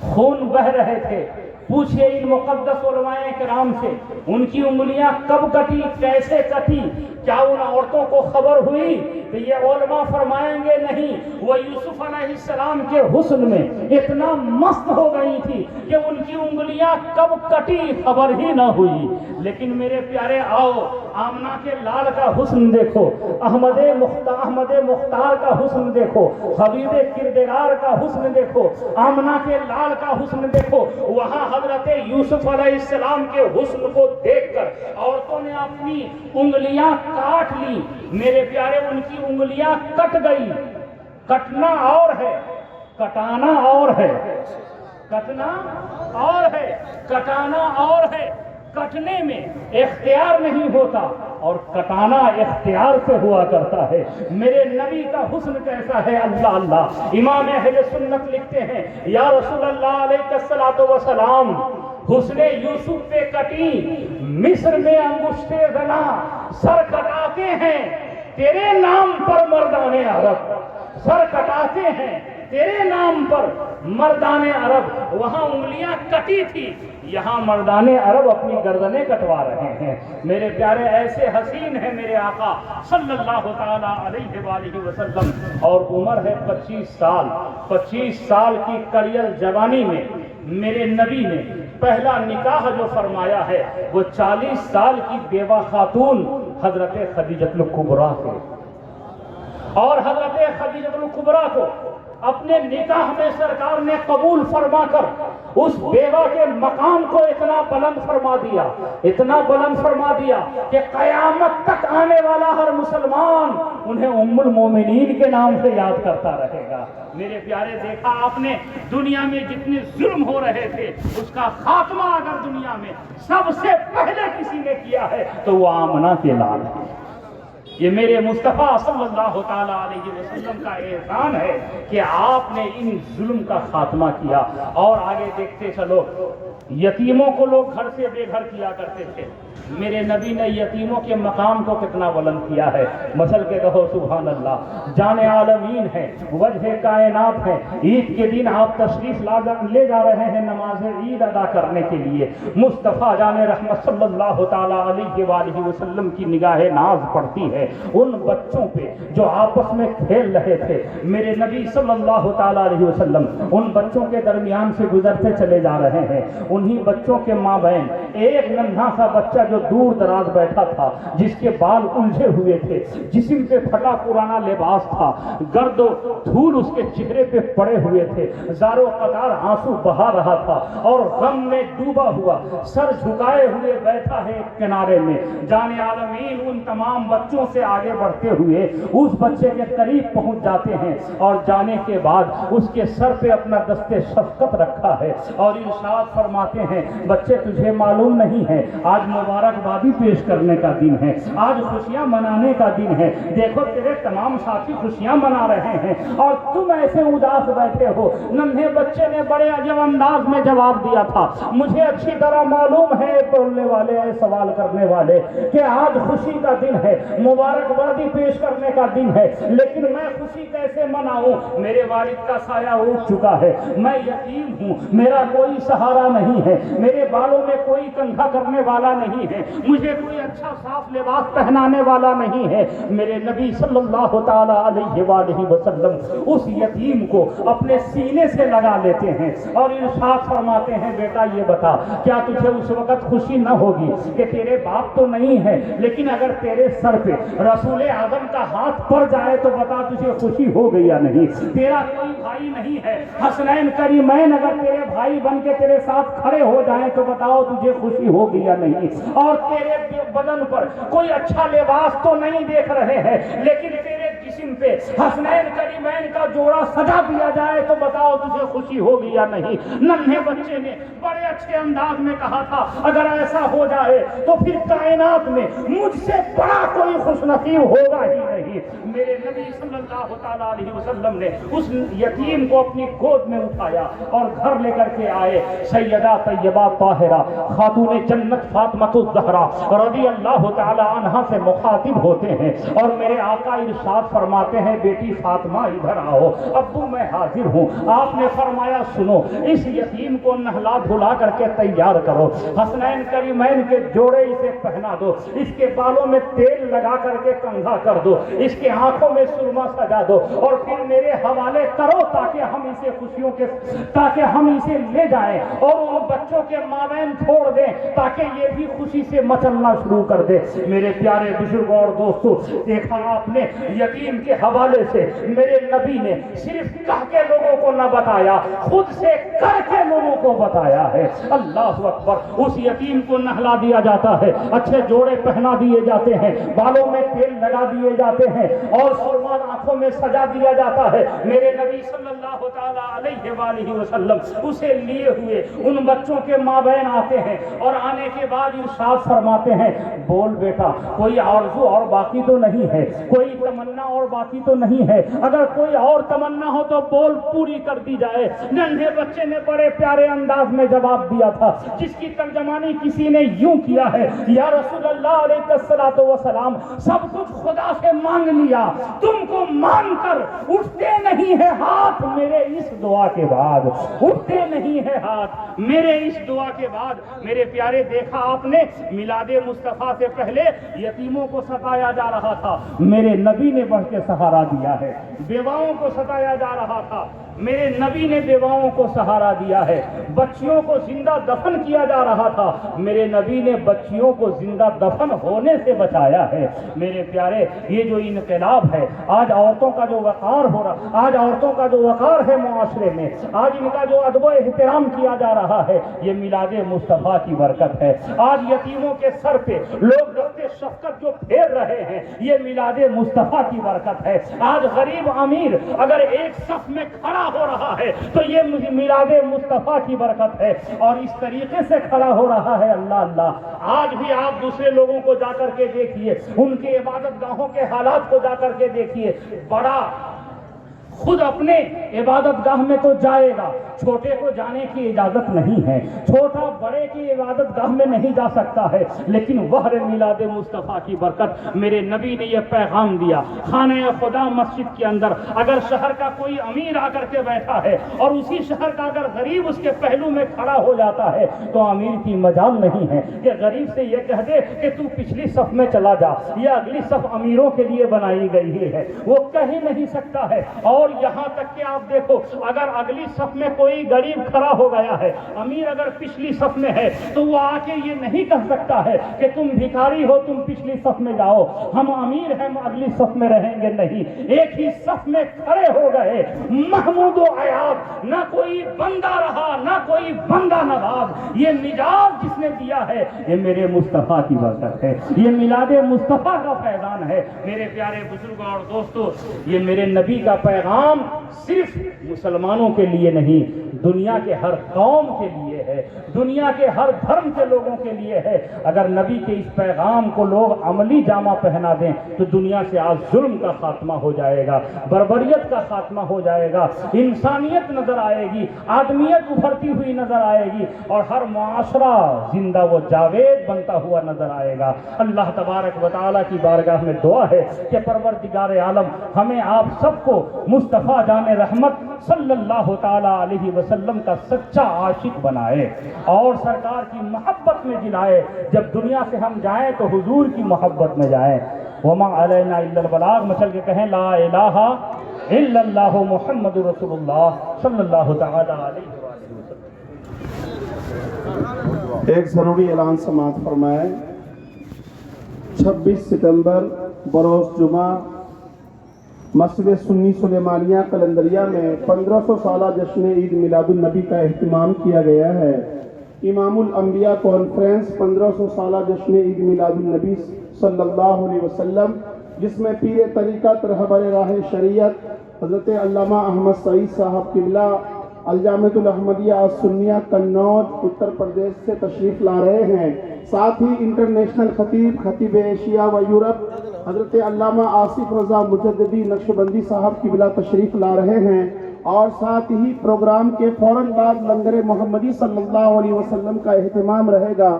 خون بہ رہے تھے۔ پوچھئے ان مقدس علماء کرام سے ان کی انگلیاں کب کٹی، کیسے کٹی، کیا ان عورتوں کو خبر ہوئی؟ تو یہ علماء فرمائیں گے نہیں، وہ یوسف علیہ السلام کے حسن میں اتنا مست ہو گئی تھی کہ ان کی انگلیاں کب کٹی خبر ہی نہ ہوئی۔ لیکن میرے پیارے آؤ، آمنہ کے لال کا حسن دیکھو، احمد مختار کا حسن دیکھو، حبیب کردگار کا حسن دیکھو، آمنہ کے لال کا حسن دیکھو۔ وہاں حضرت یوسف علیہ السلام کے حسن کو دیکھ کر عورتوں نے اپنی انگلیاں کاٹ لی۔ میرے پیارے ان کی انگلیاں کٹ گئی۔ کٹنا اور ہے، کٹانا اور ہے، کٹنا اور ہے، کٹانا اور ہے۔ کٹنے میں اختیار نہیں ہوتا اور کٹانا اختیار سے ہوا کرتا ہے۔ میرے نبی کا حسن کیسا ہے، اللہ اللہ۔ امام اہل سنت لکھتے ہیں، یا رسول اللہ علیہ الصلوۃ والسلام، حسن یوسف پہ کٹی مصر میں انگشتے زنا، سر کٹاتے ہیں تیرے نام پر مردان عرب، سر کٹاتے ہیں تیرے نام پر مردان عرب۔ وہاں انگلیاں کٹی تھی، یہاں مردان عرب اپنی گردنیں کٹوا رہے ہیں۔ میرے پیارے ایسے حسین ہیں میرے آقا صلی اللہ تعالیٰ علیہ وآلہ وسلم، اور عمر ہے 25 سال۔ 25 سال کی کڑیل جوانی میں میرے نبی نے پہلا نکاح جو فرمایا ہے وہ 40 سال کی بیوہ خاتون حضرت خدیجہ الکبریٰ سے، اور حضرت خدیجہ الکبریٰ کو اپنے نکاح میں سرکار نے قبول فرما کر اس بیوہ کے مقام کو اتنا بلند فرما دیا، اتنا بلند فرما دیا کہ قیامت تک آنے والا ہر مسلمان انہیں ام المومنین کے نام سے یاد کرتا رہے گا۔ میرے پیارے دیکھا آپ نے دنیا میں جتنے ظلم ہو رہے تھے اس کا خاتمہ اگر دنیا میں سب سے پہلے کسی نے کیا ہے تو وہ آمنہ کے لال ہے۔ یہ میرے مصطفیٰ صلی اللہ تعالیٰ علیہ وسلم کا احسان ہے کہ آپ نے ان ظلم کا خاتمہ کیا۔ اور آگے دیکھتے چلو، یتیموں کو لوگ گھر سے بے گھر کیا کرتے تھے، میرے نبی نے یتیموں کے مقام کو کتنا بلند کیا ہے۔ مسل کے کہو سبحان اللہ۔ جان عالمین ہے، وجہ کائنات ہے، عید کے دن آپ تشریف لے جا رہے ہیں نماز عید ادا کرنے کے لیے، مصطفیٰ جان رحمت صلی اللہ تعالیٰ علیہ وآلہ وسلم کی نگاہ ناز پڑتی ہے ان بچوں پہ جو آپس میں کھیل رہے تھے، میرے نبی صلی اللہ تعالیٰ علیہ وسلم ان بچوں کے درمیان سے گزرتے چلے جا رہے ہیں۔ انہی بچوں کے مابین ایک ننھا سا بچہ جو دور دراز بیٹھا تھا، جس کے بال الجھے ہوئے تھے، جسم پہ پھٹا پرانا لباس تھا، گرد و دھول اس کے چہرے پہ پڑے ہوئے تھے، زار و قطار آنسو بہا رہا تھا اور غم میں ڈوبا ہوا سر جھکائے ہوئے بیٹھا ہے ایک کنارے میں۔ جان عالمین ان تمام بچوں سے آگے بڑھتے ہوئے اس بچے کے قریب پہنچ جاتے ہیں اور جانے کے بعد اس کے سر پہ اپنا دست شفقت رکھا ہے اور ارشاد فرماتے ہیں، بچے تجھے معلوم نہیں ہے آج مبارکبادی پیش کرنے کا دن ہے، آج خوشیاں منانے کا دن ہے، دیکھو تیرے تمام ساتھی خوشیاں منا رہے ہیں اور تم ایسے اداس بیٹھے ہو۔ ننھے بچے نے بڑے عجب انداز میں جواب دیا تھا، مجھے اچھی طرح معلوم ہے بولنے والے سوال کرنے والے کہ آج خوشی کا دن ہے، مبارکبادی پیش کرنے کا دن ہے، لیکن میں خوشی کیسے مناؤں؟ میرے والد کا سایہ اٹھ چکا ہے، میں یتیم ہوں، میرا کوئی سہارا نہیں ہے، میرے بالوں میں کوئی کنگھا کرنے والا نہیں ہے، مجھے کوئی اچھا صاف لباس پہنانے والا نہیں ہے۔ میرے نبی صلی اللہ تعالی علیہ وآلہ وسلم اس یتیم کو اپنے سینے سے لگا لیتے ہیں اور ارشاد فرماتے ہیں، بیٹا یہ بتا کیا تجھے اس وقت خوشی نہ ہوگی کہ تیرے باپ تو نہیں ہے، لیکن اگر تیرے سر پہ رسول اعظم کا ہاتھ پڑ جائے تو بتا تجھے خوشی ہو گئی یا نہیں؟ تیرا کوئی بھائی نہیں ہے، حسنین کریمین اگر تیرے بھائی بن کے تیرے ساتھ کھڑے ہو جائیں تو بتاؤ تجھے خوشی ہو گئی یا نہیں؟ اور تیرے بدن پر کوئی اچھا لباس تو نہیں دیکھ رہے ہیں، لیکن تیرے جسم پہ حسنین کریمین کا جوڑا سجا دیا جائے تو بتاؤ تجھے خوشی ہوگی یا نہیں؟ ننھے بچے نے بڑے اچھے انداز میں کہا تھا، اگر ایسا ہو جائے تو پھر کائنات میں مجھ سے بڑا کوئی خوش نصیب ہوگا ہی نہیں۔ میرے نبی صلی اللہ تعالیٰ علیہ وسلم نے اس یتیم کو اپنی گود میں اٹھایا اور گھر لے کر کے آئے۔ سیدہ طیبہ طاہرہ خاتون جنت فاطمہ الزہرا رضی اللہ تعالی عنہا سے مخاطب ہوتے ہیں اور میرے آقا ارشاد فرماتے ہیں، بیٹی فاطمہ ادھر آؤ، ابو میں حاضر ہوں۔ آپ نے فرمایا، سنو، اس یتیم کو نہلا دھلا کر کے تیار کرو، حسنین کریمین کے جوڑے اسے پہنا دو، اس کے بالوں میں تیل لگا کر کے کنگھا کر دو، اس کے آنکھوں میں سرما سجا دو اور پھر میرے حوالے کرو تاکہ ہم اسے لے جائیں اور ان بچوں کے مابین چھوڑ دیں تاکہ یہ بھی خوشی سے مچلنا شروع کر دے۔ میرے پیارے بزرگوں اور دوستوں، دیکھا آپ نے یتیم کے حوالے سے میرے نبی نے صرف کہہ کے لوگوں کو نہ بتایا، خود سے کر کے لوگوں کو بتایا ہے۔ اللہ اکبر۔ اس یتیم کو نہلا دیا جاتا ہے، اچھے جوڑے پہنا دیے جاتے ہیں، بالوں میں تیل لگا دیے جاتے ہیں اور سرما آنکھوں میں سجا دیا جاتا ہے۔ میرے نبی صلی اللہ تعالی علیہ وآلہ وسلم اسے لیے ہوئے ان بچوں کے مابین آتے ہیں اور آنے کے بعد ارشاد فرماتے ہیں، بول بیٹا، کوئی آرزو اور باقی تو نہیں ہے، کوئی تمنا اور باقی تو نہیں ہے، اگر کوئی اور تمنا ہو تو بول، پوری کر دی جائے۔ ننھے بچے نے بڑے پیارے انداز میں جواب دیا تھا، جس کی ترجمانی کسی نے یوں کیا ہے، یا رسول اللہ علیہ الصلوۃ والسلام، سب کچھ خدا سے مانگ لیا، تم کو مانگ کر اٹھتے نہیں ہے ہاتھ میرے اس دعا کے بعد، اٹھتے نہیں ہے ہاتھ میرے اس دعا کے بعد۔ میرے پیارے، دیکھا آپ نے میلاد مصطفیٰ سے پہلے یتیموں کو ستایا جا رہا تھا، میرے نبی نے بڑھ کے سہارا دیا ہے۔ بیواؤں کو ستایا جا رہا تھا، میرے نبی نے بیواؤں کو سہارا دیا ہے۔ بچیوں کو زندہ دفن کیا جا رہا تھا، میرے نبی نے بچیوں کو زندہ دفن ہونے سے بچایا ہے۔ میرے پیارے، یہ جو انقلاب ہے، آج عورتوں کا جو وقار ہو رہا، آج عورتوں کا جو وقار ہے معاشرے میں، آج ان کا جو ادب و احترام کیا جا رہا ہے، یہ میلاد مصطفیٰ کی برکت ہے۔ آج یتیموں کے سر پہ لوگ دست شفقت جو پھیر رہے ہیں، یہ میلاد مصطفیٰ کی برکت ہے۔ آج غریب امیر اگر ایک صف میں کھڑا ہو رہا ہے تو یہ میلاد مصطفیٰ کی برکت ہے اور اس طریقے سے کھڑا ہو رہا ہے۔ اللہ اللہ، آج بھی آپ دوسرے لوگوں کو جا کر کے دیکھیے، ان کے عبادت گاہوں کے حالات کو جا کر کے دیکھیے، بڑا خود اپنے عبادت گاہ میں تو جائے گا، چھوٹے کو جانے کی اجازت نہیں ہے، چھوٹا بڑے کی عبادت گاہ میں نہیں جا سکتا ہے، لیکن وہر میلاد مصطفیٰ کی برکت میرے نبی نے یہ پیغام دیا، خانہ خدا مسجد کے اندر اگر شہر کا کوئی امیر آ کر کے بیٹھا ہے اور اسی شہر کا اگر غریب اس کے پہلو میں کھڑا ہو جاتا ہے تو امیر کی مجال نہیں ہے کہ غریب سے یہ کہہ دے کہ تو پچھلی صف میں چلا جا، یہ اگلی صف امیروں کے لیے بنائی گئی ہے، وہ کہہ نہیں سکتا ہے۔ اور یہاں تک کہ آپ دیکھو اگر اگلی صف میں کوئی غریب کھڑا ہو گیا ہے، امیر اگر پچھلی صف میں ہے تو وہ آ کے یہ نہیں کہہ سکتا ہے کہ تم بھکاری ہو تم پچھلی صف میں جاؤ، ہم امیر ہیں ہم اگلی صف میں رہیں گے، نہیں، ایک ہی صف میں کھڑے ہو گئے، محمود و عیاض، نہ کوئی بندہ رہا نہ کوئی بندہ نواز، یہ نجات جس نے دیا ہے یہ میرے مصطفیٰ کی برکت ہے، یہ میلاد مصطفیٰ کا فیضان ہے۔ میرے پیارے بزرگوں اور دوستو، یہ میرے نبی کا پیغام صرف مسلمانوں کے لیے نہیں، دنیا کے ہر قوم کے لیے ہے، دنیا کے ہر دھرم کے لوگوں کے لیے ہے۔ اگر نبی کے اس پیغام کو لوگ عملی جامہ پہنا دیں تو دنیا سے آج ظلم کا خاتمہ ہو جائے گا، بربریت کا خاتمہ ہو جائے گا، انسانیت نظر آئے گی، آدمیت ابھرتی ہوئی نظر آئے گی، اور ہر معاشرہ زندہ و جاوید بنتا ہوا نظر آئے گا۔ اللہ تبارک و تعالیٰ کی بارگاہ میں دعا ہے کہ پروردگار عالم ہمیں آپ سب کو مصطفیٰ جان رحمت صلی اللہ تعالیٰ علیہ وسلم کا سچا عاشق بنائے اور سرکار کی محبت میں جلائے، جب دنیا سے ہم جائیں تو حضور کی محبت میں جائیں۔ وما علینا الا البلاغ، مچل کے کہیں لا الہ الا اللہ محمد رسول اللہ صلی اللہ تعالیٰ علیہ وسلم۔ ایک ضروری اعلان سماعت فرمائے۔ 26 ستمبر بروز جمعہ مسجد سنی سلیمانیہ قلندریہ میں 1500 سالہ جشن عید میلاد النبی کا اہتمام کیا گیا ہے۔ امام الانبیاء کانفرنس 1500 سالہ جشن عید میلاد النبی صلی اللہ علیہ وسلم، جس میں پیر طریقت رہبر راہ شریعت حضرت علامہ احمد سعید صاحب قبلہ الجامعۃ الاحمدیہ السنیہ قنوج اتر پردیش سے تشریف لا رہے ہیں۔ ساتھ ہی انٹرنیشنل خطیب ایشیا و یورپ حضرت علامہ آصف رضا مجددی نقشبندی صاحب قبلہ تشریف لا رہے ہیں، اور ساتھ ہی پروگرام کے فوراً بعد لنگر محمدی صلی اللہ علیہ وسلم کا اہتمام رہے گا۔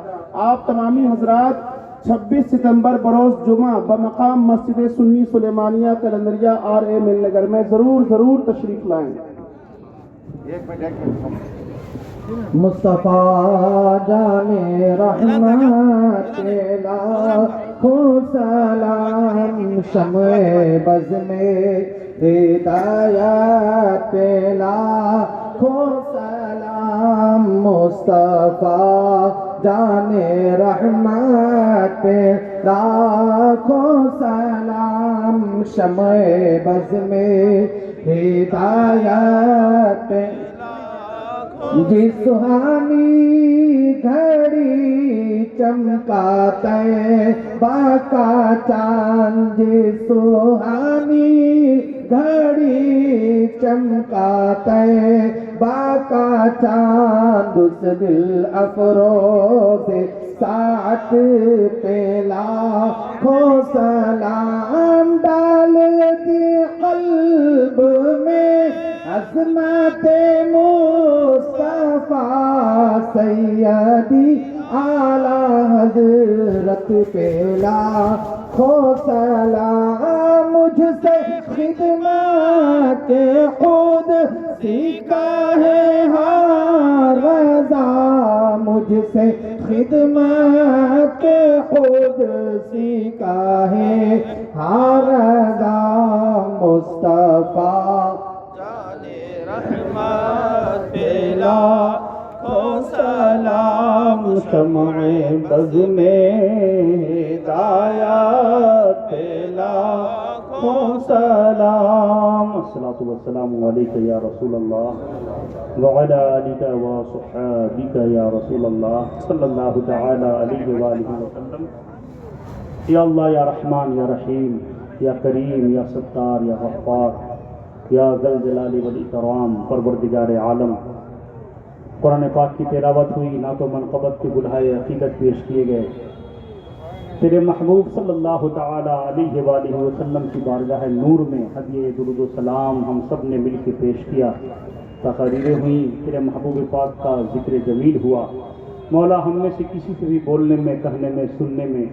آپ تمامی حضرات 26 ستمبر بروز جمعہ بمقام مسجد سنی سلیمانیہ قلندریہ RA مل نگر میں ضرور تشریف لائیں۔ مصطفیٰ جان رحمت لاکھوں سلام، شمع بز میں ہدایت لاکھوں سلام، مصطفیٰ جان رحمت لاکھوں سلام، شمع بز میں ہدایت جس سہانی گھڑی چمکا طیبہ کا چاند، جس سہانی گھڑی چمکا طیبہ کا چاند، اس دل افروز ساعت پہ لاکھوں سلام، ڈال دی قلب میں عظمت مصطفیٰ سیدی اعلیٰ حضرت پہ لاکھوں سلام، مجھ سے خدمت خود سیکھا ہے ہر رضا، مجھ سے خدمت خود سیکھا ہے ہر رضا، مصطفیٰ رحمت لاکھوں سلام، شمع بز میں ہدایت لاکھوں سلام۔ الصلاۃ والسلام علیک یا رسول اللہ وعلی آلک وصحابک یا رسول اللہ صلی اللہ تعالی علیہ وآلہ وسلم۔ یا اللہ یا رحمان یا رحیم یا کریم یا ستار یا غفار یا ذل جلال والاکرام، پروردگار عالم، قرآن پاک کی تلاوت ہوئی، نعت و منقبت کے بلہائے عقیدت پیش کیے گئے، تیرے محبوب صلی اللہ تعالی علیہ وآلہ وسلم کی بارگاہ نور میں ہدیہ درود و سلام ہم سب نے مل کے پیش کیا، تقریریں ہوئیں، تیرے محبوب پاک کا ذکر جمیل ہوا۔ مولا ہم میں سے کسی سے بھی بولنے میں، کہنے میں، سننے میں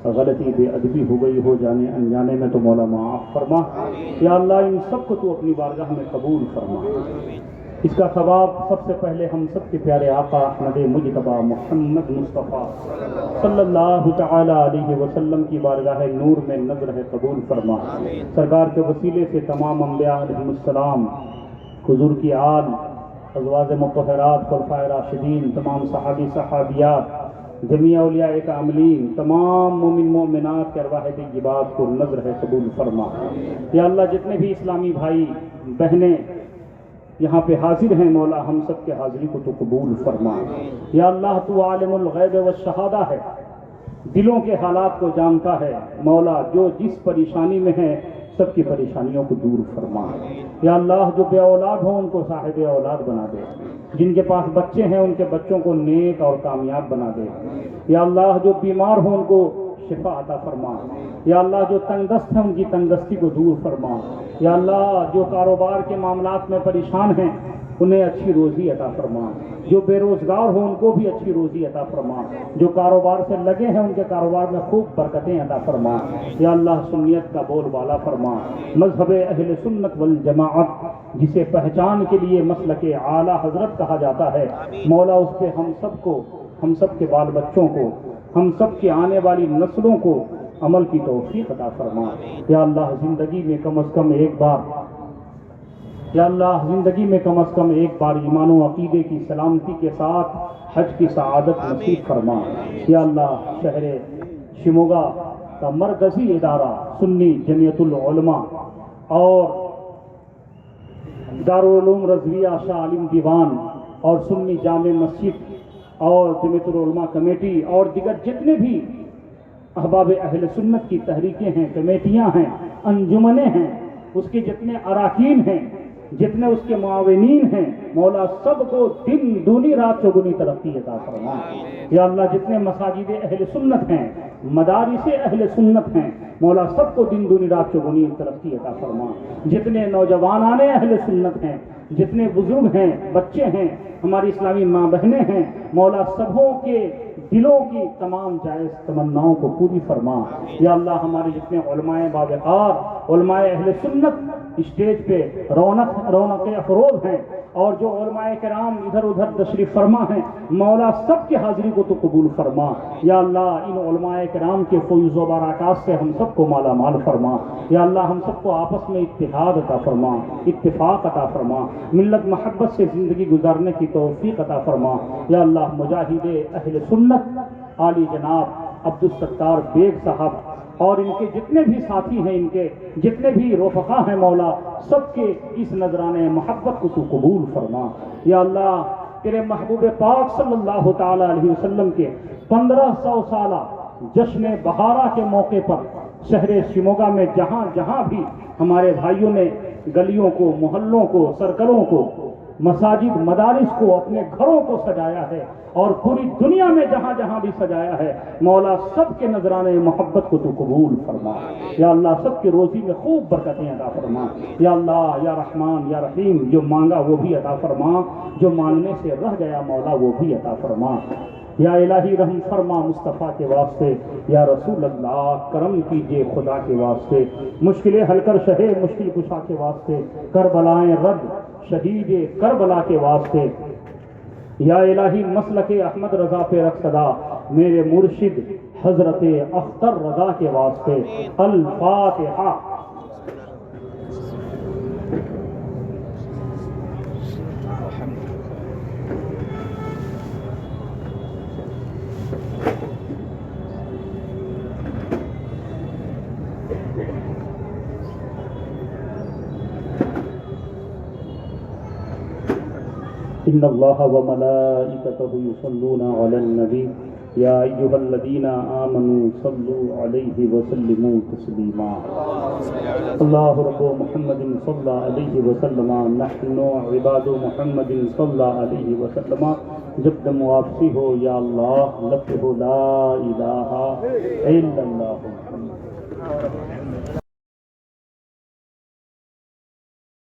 غلطی بے ادبی ہو گئی ہو جانے انجانے میں تو مولا معاف فرما۔ یا اللہ ان سب کو تو اپنی بارگاہ میں قبول فرما۔ اس کا ثواب سب سے پہلے ہم سب کے پیارے آقا احمد مجتبیٰ محمد مصطفیٰ صلی اللہ تعالی علیہ وسلم کی بارگاہ نور میں نظر ہے قبول فرما۔ سرکار کے وسیلے سے تمام انبیاء علیہ السلام، حضور کی آل، ازواج مطہرات، خلفائے راشدین، تمام صحابی صحابیات، جمیع اولیاء کاملین، تمام مومن مومنات کے ارواح طیبات کو نظر ہے قبول فرما۔ یا اللہ جتنے بھی اسلامی بھائی بہنیں یہاں پہ حاضر ہیں مولا ہم سب کے حاضری کو تو قبول فرما۔ یا اللہ تو عالم الغیب والشہادہ ہے، دلوں کے حالات کو جانتا ہے مولا، جو جس پریشانی میں ہے سب کی پریشانیوں کو دور فرما۔ یا اللہ جو بے اولاد ہوں ان کو صاحب اولاد بنا دے، جن کے پاس بچے ہیں ان کے بچوں کو نیک اور کامیاب بنا دے۔ یا اللہ جو بیمار ہوں ان کو شفا عطا فرما۔ یا اللہ جو تنگ دست ہیں ان کی تنگ دستی کو دور فرما۔ یا اللہ جو کاروبار کے معاملات میں پریشان ہیں انہیں اچھی روزی عطا فرما۔ جو بے روزگار ہوں ان کو بھی اچھی روزی عطا فرما۔ جو کاروبار سے لگے ہیں ان کے کاروبار میں خوب برکتیں عطا فرما۔ یا اللہ سنیت کا بول بالا فرما۔ مذہب اہل سنت والجماعت جسے پہچان کے لیے مسلک اعلیٰ حضرت کہا جاتا ہے مولا، اس پہ ہم سب کو، ہم سب کے بال بچوں کو، ہم سب کی آنے والی نسلوں کو عمل کی توفیق عطا فرما۔ یا اللہ زندگی میں کم از کم ایک بار، یا اللہ زندگی میں کم از کم ایک بار ایمان و عقیدے کی سلامتی کے ساتھ حج کی سعادت نصیب فرما۔ یا اللہ شہر شموگا کا مرکزی ادارہ سنی جمعیت العلماء اور دارالعلوم رضویہ شاہ عالم دیوان اور سنی جامع مسجد اور جمعیت العلماء کمیٹی اور دیگر جتنے بھی احباب اہل سنت کی تحریکیں ہیں، کمیٹیاں ہیں، انجمنیں ہیں، اس کے جتنے اراکین ہیں، جتنے اس کے معاونین ہیں مولا سب کو دن دونی رات چوگنی ترقی عطا فرما۔ یا اللہ جتنے مساجد اہل سنت ہیں، مدارس اہل سنت ہیں مولا سب کو دن دونی رات چوگنی ترقی عطا فرما۔ جتنے نوجوانان اہل سنت ہیں، جتنے بزرگ ہیں، بچے ہیں، ہماری اسلامی ماں بہنیں ہیں مولا سبوں کے دلوں کی تمام جائز تمناؤں کو پوری فرما۔ یا اللہ ہمارے جتنے علماء باوقار، علماء اہل سنت اسٹیج پہ رونق افروز ہیں اور جو علماء کرام ادھر ادھر تشریف فرما ہیں مولا سب کی حاضری کو تو قبول فرما۔ یا اللہ ان علماء کرام کے فیض و برکات سے ہم سب کو مالا مال فرما۔ یا اللہ ہم سب کو آپس میں اتحاد عطا فرما، اتفاق عطا فرما، ملت محبت سے زندگی گزارنے کی توفیق عطا فرما۔ یا اللہ مجاہد اہل سنت عالی جناب عبدالستار بیگ صاحب اور ان کے جتنے بھی ساتھی ہیں، ان کے جتنے بھی رفقا ہیں مولا سب کے اس نذرانے محبت کو تو قبول فرما۔ یا اللہ تیرے محبوب پاک صلی اللہ تعالی علیہ وسلم کے 1500 سالہ جشن بہارا کے موقع پر شہر شموگا میں جہاں جہاں بھی ہمارے بھائیوں نے گلیوں کو، محلوں کو، سرکلوں کو، مساجد، مدارس کو، اپنے گھروں کو سجایا ہے اور پوری دنیا میں جہاں جہاں بھی سجایا ہے مولا سب کے نذرانے محبت کو تو قبول فرما۔ یا اللہ سب کی روزی میں خوب برکتیں عطا فرما۔ یا اللہ یا رحمان یا رحیم جو مانگا وہ بھی عطا فرما، جو مانگنے سے رہ گیا مولا وہ بھی عطا فرما۔ یا الہی رحم فرما مصطفیٰ کے واسطے، یا رسول اللہ کرم کیجئے خدا کے واسطے، مشکلیں حل کر شہے مشکل کشا کے واسطے، کربلائیں رد شہید کربلا کے واسطے۔ یا الہی مسلک احمد رضا پہ رکھ صدا میرے مرشد حضرت اختر رضا کے واسطے۔ الفاتحہ۔ ان اللہ وملائکتہ یصلون علی النبی یا ایھا الذین آمنوا صلوا علیہ وسلموا تسلیما۔ اللہ رب محمد صلی علیہ وسلم، نحن عباد محمد صلی علیہ وسلم، جب دم واپسی ہو یا اللہ لفظ لا الہ الا اللہ محمد